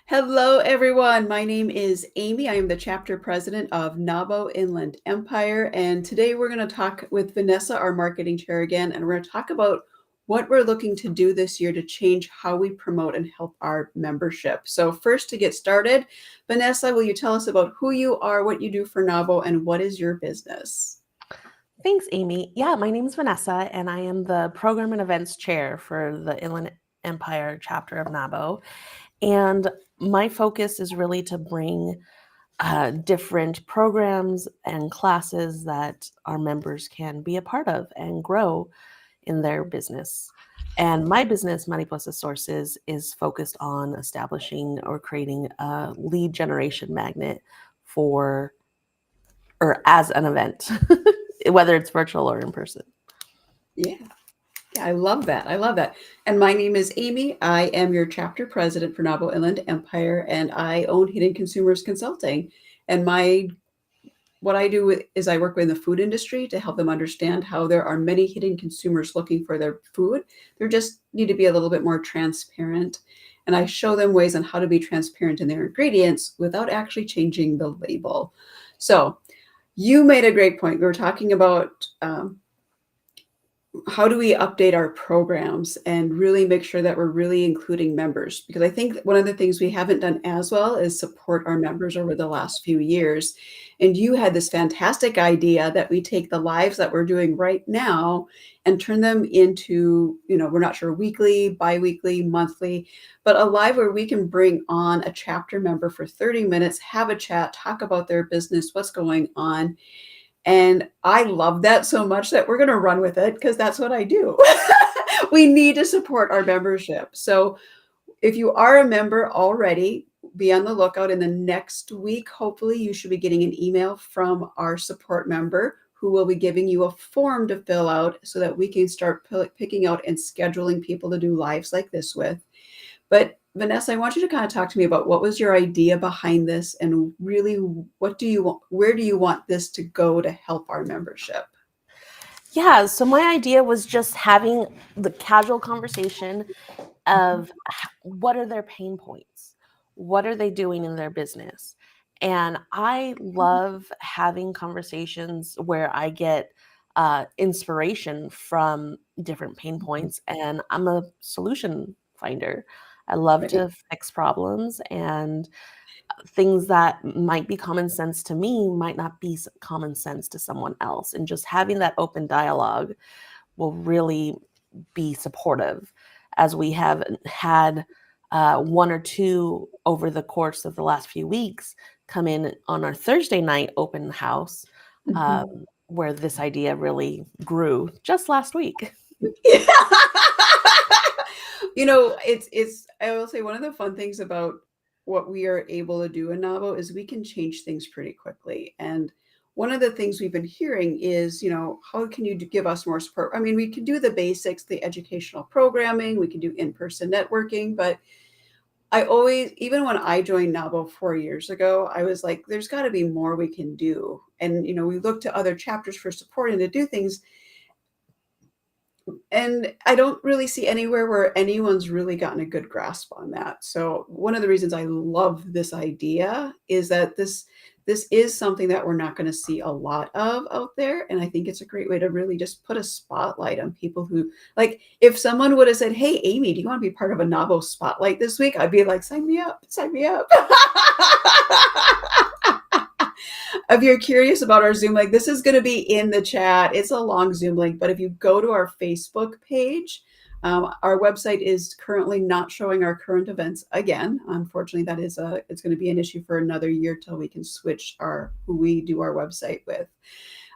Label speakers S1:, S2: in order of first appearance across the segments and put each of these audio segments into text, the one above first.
S1: Hello, everyone. My name is Amy. I am the chapter president of NAWBO Inland Empire. And today we're going to talk with Vanessa, our marketing chair again, and we're going to talk about what we're looking to do this year to change how we promote and help our membership. So first, to get started, Vanessa, will you tell us about who you are, what you do for NAWBO, and what is your business?
S2: Thanks, Amy. Yeah, my name is Vanessa, and I am the Program and Events Chair for the Inland Empire chapter of NAWBO. And my focus is really to bring different programs and classes that our members can be a part of and grow in their business. And my business, Mariposa Sources, is focused on establishing or creating a lead generation magnet for or as an event, whether it's virtual or in person.
S1: Yeah. I love that. I love that. And my name is Amy. I am your chapter president for NAWBO Inland Empire, and I own Hidden Consumers Consulting. And what I do is I work with the food industry to help them understand how there are many hidden consumers looking for their food. They just need to be a little bit more transparent. And I show them ways on how to be transparent in their ingredients without actually changing the label. So you made a great point. We were talking about how do we update our programs and really make sure that we're really including members? Because I think one of the things we haven't done as well is support our members over the last few years. And you had this fantastic idea that we take the lives that we're doing right now and turn them into, we're not sure, weekly, bi-weekly, monthly, but a live where we can bring on a chapter member for 30 minutes, have a chat, talk about their business, what's going on. And I love that so much that we're going to run with it because that's what I do. We need to support our membership. So if you are a member already, be on the lookout. In the next week, hopefully you should be getting an email from our support member who will be giving you a form to fill out so that we can start picking out and scheduling people to do lives like this with. But Vanessa, I want you to kind of talk to me about what was your idea behind this and really where do you want this to go to help our membership?
S2: Yeah, so my idea was just having the casual conversation of what are their pain points? What are they doing in their business? And I love having conversations where I get inspiration from different pain points, and I'm a solution finder. I love
S1: Right.
S2: to fix problems, and things that might be common sense to me might not be common sense to someone else. And just having that open dialogue will really be supportive, as we have had one or two over the course of the last few weeks come in on our Thursday night open house,
S1: Mhm.
S2: where this idea really grew just last week.
S1: Yeah. It's I will say one of the fun things about what we are able to do in NAWBO is we can change things pretty quickly. And one of the things we've been hearing is, how can you give us more support? I mean, we can do the basics, the educational programming, we can do in-person networking, but I always, even when I joined NAWBO 4 years ago, I was like, there's got to be more we can do. And, we look to other chapters for support and to do things. And I don't really see anywhere where anyone's really gotten a good grasp on that. So one of the reasons I love this idea is that this is something that we're not going to see a lot of out there. And I think it's a great way to really just put a spotlight on people who, like, if someone would have said, hey, Amy, do you want to be part of a NAWBO spotlight this week? I'd be like, sign me up, sign me up. If you're curious about our Zoom link, this is going to be in the chat. It's a long Zoom link, but if you go to our Facebook page, our website is currently not showing our current events again. Unfortunately, it's going to be an issue for another year till we can switch who we do our website with.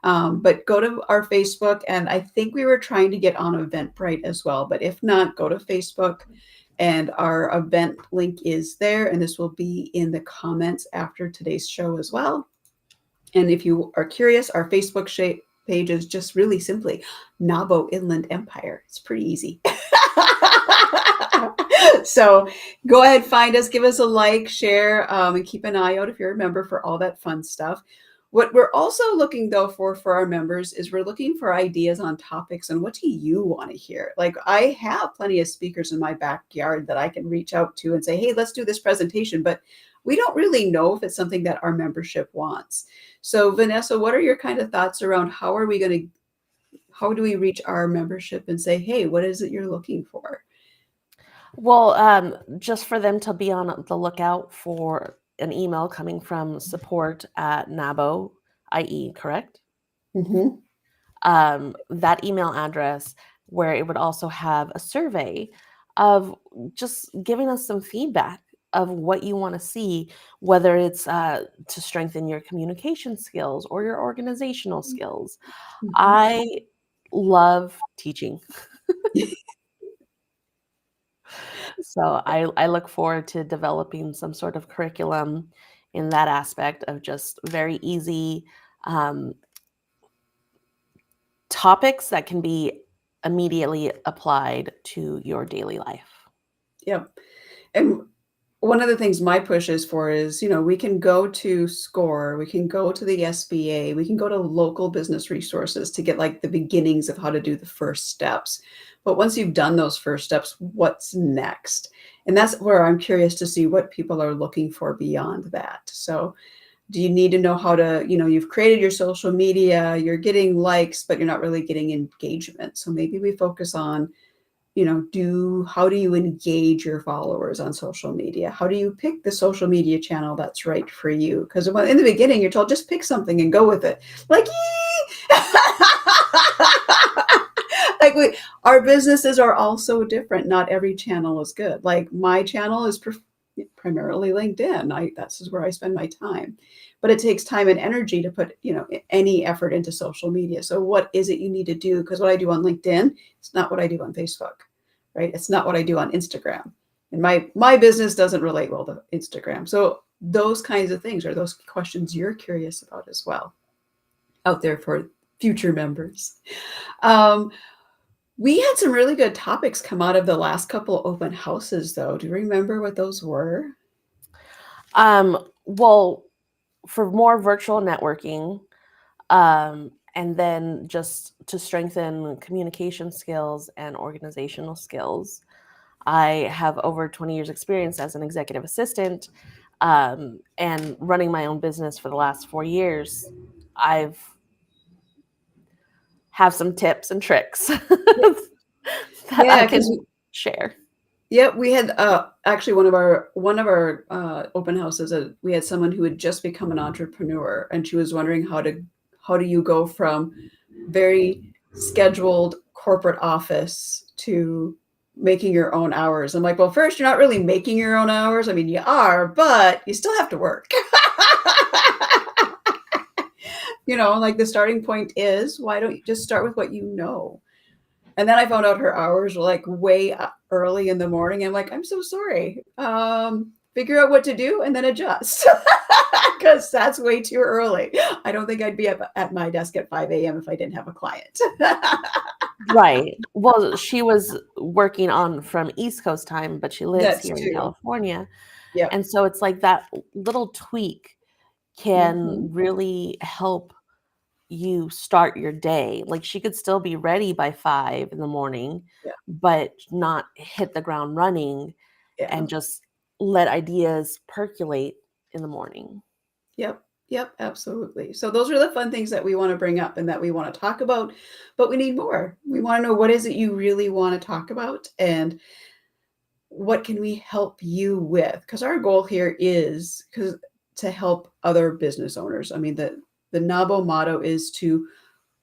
S1: But go to our Facebook, and I think we were trying to get on Eventbrite as well. But if not, go to Facebook, and our event link is there, and this will be in the comments after today's show as well. And if you are curious, our Facebook page is just really simply NAWBO Inland Empire. It's pretty easy. So go ahead, find us, give us a like, share, and keep an eye out if you're a member for all that fun stuff. What we're also looking though for our members is we're looking for ideas on topics and what do you want to hear? Like I have plenty of speakers in my backyard that I can reach out to and say, hey, let's do this presentation, but we don't really know if it's something that our membership wants. So Vanessa, what are your kind of thoughts around how do we reach our membership and say, hey, what is it you're looking for?
S2: Well, just for them to be on the lookout for an email coming from support at NAWBO, IE, correct?
S1: Mm-hmm.
S2: That email address where it would also have a survey of just giving us some feedback of what you want to see, whether it's to strengthen your communication skills or your organizational skills.
S1: Mm-hmm.
S2: I love teaching. So I look forward to developing some sort of curriculum in that aspect of just very easy um, topics that can be immediately applied to your daily life.
S1: Yep. And one of the things my push is for is, we can go to SCORE, we can go to the SBA, we can go to local business resources to get like the beginnings of how to do the first steps. But once you've done those first steps, what's next? And that's where I'm curious to see what people are looking for beyond that. So do you need to know how to, you've created your social media, you're getting likes, but you're not really getting engagement. So maybe we focus on how do you engage your followers on social media? How do you pick the social media channel that's right for you? Because in the beginning, you're told just pick something and go with it. Like, like our businesses are all so different. Not every channel is good. Like my channel is primarily LinkedIn. This is where I spend my time, but it takes time and energy to put any effort into social media. So what is it you need to do? Because what I do on LinkedIn, it's not what I do on Facebook, right? It's not what I do on Instagram, and my business doesn't relate well to Instagram. So those kinds of things are those questions you're curious about as well, out there for future members. Um, we had some really good topics come out of the last couple open houses, though. Do you remember what those were?
S2: Well, for more virtual networking, and then just to strengthen communication skills and organizational skills, I have over 20 years experience as an executive assistant, and running my own business for the last 4 years. I've have some tips and tricks that I
S1: Yeah, because
S2: can share.
S1: yeah, we had actually one of our open houses. We had someone who had just become an entrepreneur, and she was wondering how do you go from very scheduled corporate office to making your own hours. I'm like, well, first, you're not really making your own hours. I mean, you are, but you still have to work. Like the starting point is, why don't you just start with what you know? And then I found out her hours were like way early in the morning. I'm like, I'm so sorry. Figure out what to do and then adjust because that's way too early. I don't think I'd be up at my desk at 5 a.m. if I didn't have a client.
S2: Right. Well, she was working on from East Coast time, but she lives
S1: That's
S2: here in
S1: true.
S2: California.
S1: Yep.
S2: And so it's like that little tweak
S1: Mm-hmm.
S2: can really help you start your day. Like she could still be ready by 5 in the morning,
S1: Yeah.
S2: but not hit the ground running
S1: Yeah.
S2: and just let ideas percolate in the morning.
S1: Yep. Yep. Absolutely. So those are the fun things that we want to bring up and that we want to talk about, but we need more. We want to know what is it you really want to talk about and what can we help you with? Because our goal here is to help other business owners. I mean, the NAWBO motto is to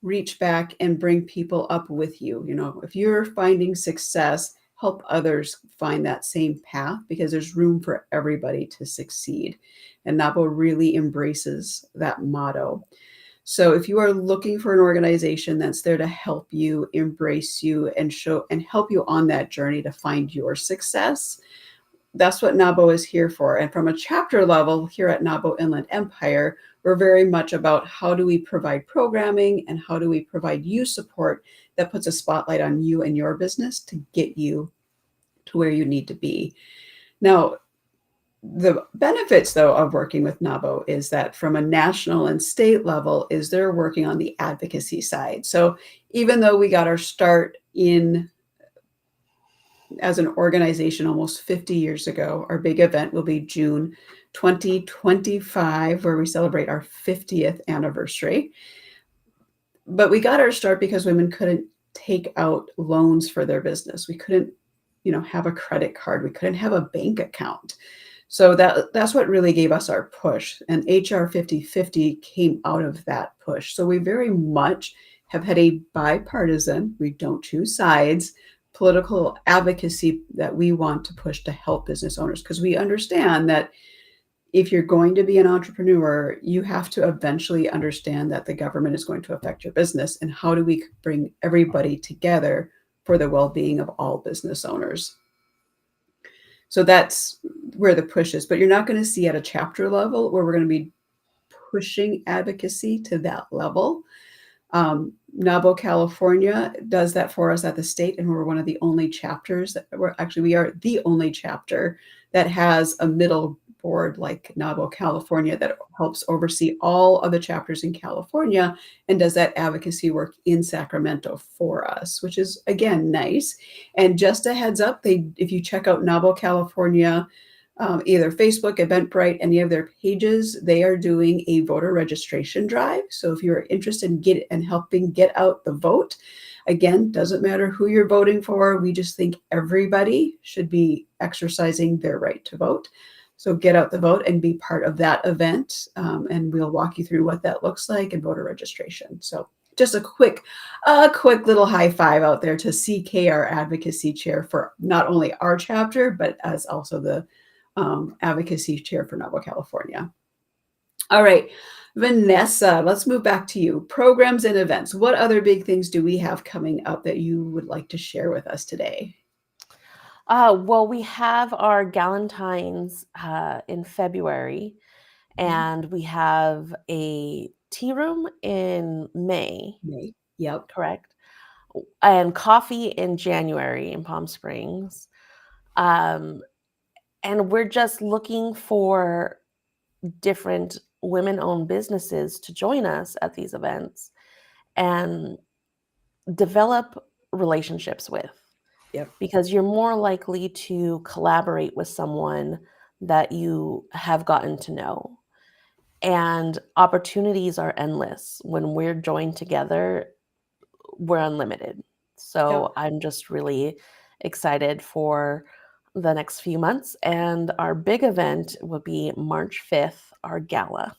S1: reach back and bring people up with you. If you're finding success, help others find that same path because there's room for everybody to succeed. And NAWBO really embraces that motto. So if you are looking for an organization that's there to help you, embrace you, and show and help you on that journey to find your success, that's what NAWBO is here for. And from a chapter level here at NAWBO Inland Empire, we're very much about how do we provide programming and how do we provide you support that puts a spotlight on you and your business to get you to where you need to be. Now, The benefits, though, of working with NAWBO is that from a national and state level is they're working on the advocacy side. So even though we got our start in as an organization almost 50 years ago, our big event will be June 2025, where we celebrate our 50th anniversary. But we got our start because women couldn't take out loans for their business. We couldn't, have a credit card. We couldn't have a bank account. So that's what really gave us our push. And HR 5050 came out of that push. So we very much have had a bipartisan, we don't choose sides, political advocacy that we want to push to help business owners, because we understand that if you're going to be an entrepreneur, you have to eventually understand that the government is going to affect your business. And how do we bring everybody together for the well-being of all business owners? So that's where the push is. But you're not going to see at a chapter level where we're going to be pushing advocacy to that level. NAWBO California does that for us at the state, and we're one of the only chapters that we are the only chapter that has a middle board like NAWBO California that helps oversee all of the chapters in California and does that advocacy work in Sacramento for us, which is again nice. And just a heads up, if you check out NAWBO California, either Facebook, Eventbrite, any of their pages, they are doing a voter registration drive. So if you're interested in helping get out the vote, again, doesn't matter who you're voting for. We just think everybody should be exercising their right to vote. So get out the vote and be part of that event. And we'll walk you through what that looks like and voter registration. So just a quick little high five out there to CK, our advocacy chair for not only our chapter, but as also the advocacy chair for NAWBO California. All right, Vanessa, let's move back to you. Programs and events. What other big things do we have coming up that you would like to share with us today?
S2: Well, we have our Galentine's in February, and we have a tea room in May.
S1: May. Yep.
S2: Correct. And coffee in January in Palm Springs. And we're just looking for different women-owned businesses to join us at these events and develop relationships with.
S1: Yep.
S2: Because you're more likely to collaborate with someone that you have gotten to know. And opportunities are endless. When we're joined together, we're unlimited. So I'm just really excited for the next few months. And our big event will be March 5th, our gala.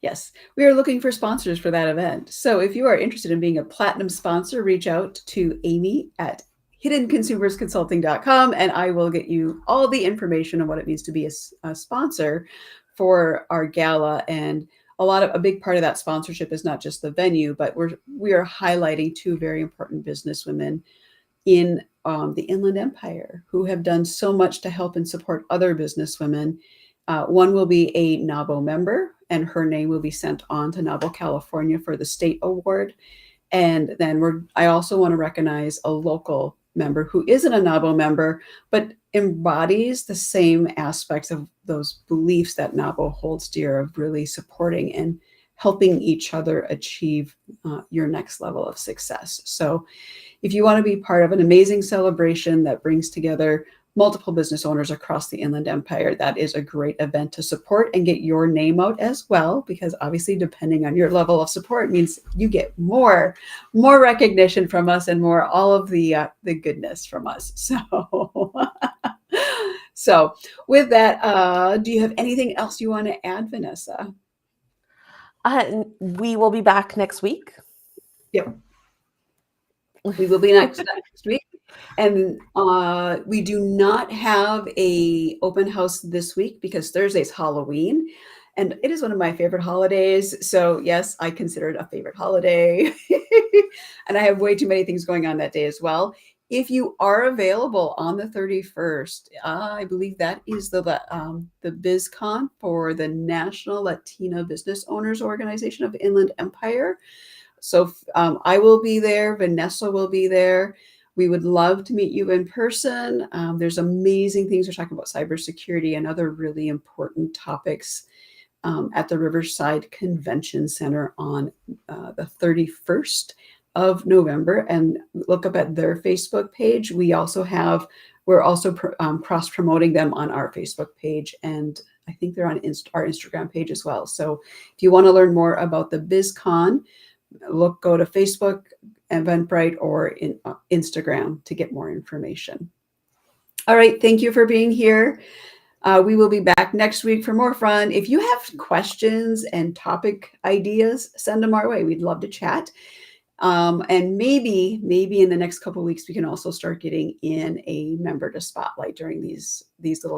S1: Yes, we are looking for sponsors for that event. So if you are interested in being a platinum sponsor, reach out to Amy at hiddenconsumersconsulting.com, and I will get you all the information on what it means to be a sponsor for our gala. And a big part of that sponsorship is not just the venue, but we are highlighting two very important businesswomen in the Inland Empire who have done so much to help and support other businesswomen. One will be a NAWBO member, and her name will be sent on to NAWBO California for the state award. And then I also want to recognize a local member who isn't a NAWBO member, but embodies the same aspects of those beliefs that NAWBO holds dear, of really supporting and helping each other achieve your next level of success. So if you want to be part of an amazing celebration that brings together multiple business owners across the Inland Empire, that is a great event to support and get your name out as well, because obviously depending on your level of support means you get more recognition from us and more all of the goodness from us. So with that, do you have anything else you want to add, Vanessa?
S2: We will be back next week.
S1: Yep. We will be next week. And we do not have a open house this week because Thursday's Halloween, and it is one of my favorite holidays. So yes, I consider it a favorite holiday. And I have way too many things going on that day as well. If you are available on the 31st, I believe that is the BizCon for the National Latina Business Owners Organization of Inland Empire. So I will be there. Vanessa will be there. We would love to meet you in person. There's amazing things. We're talking about cybersecurity and other really important topics at the Riverside Convention Center on the 31st of November. And look up at their Facebook page. We're also cross promoting them on our Facebook page, and I think they're on our Instagram page as well. So if you want to learn more about the BizCon, go to Facebook, Eventbrite, or Instagram to get more information. All right, thank you for being here. We will be back next week for more fun. If you have questions and topic ideas, send them our way. We'd love to chat. And maybe in the next couple of weeks, we can also start getting in a member to spotlight during these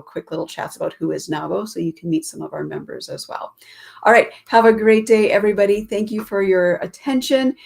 S1: quick little chats about who is NAWBO, so you can meet some of our members as well. All right, have a great day, everybody. Thank you for your attention,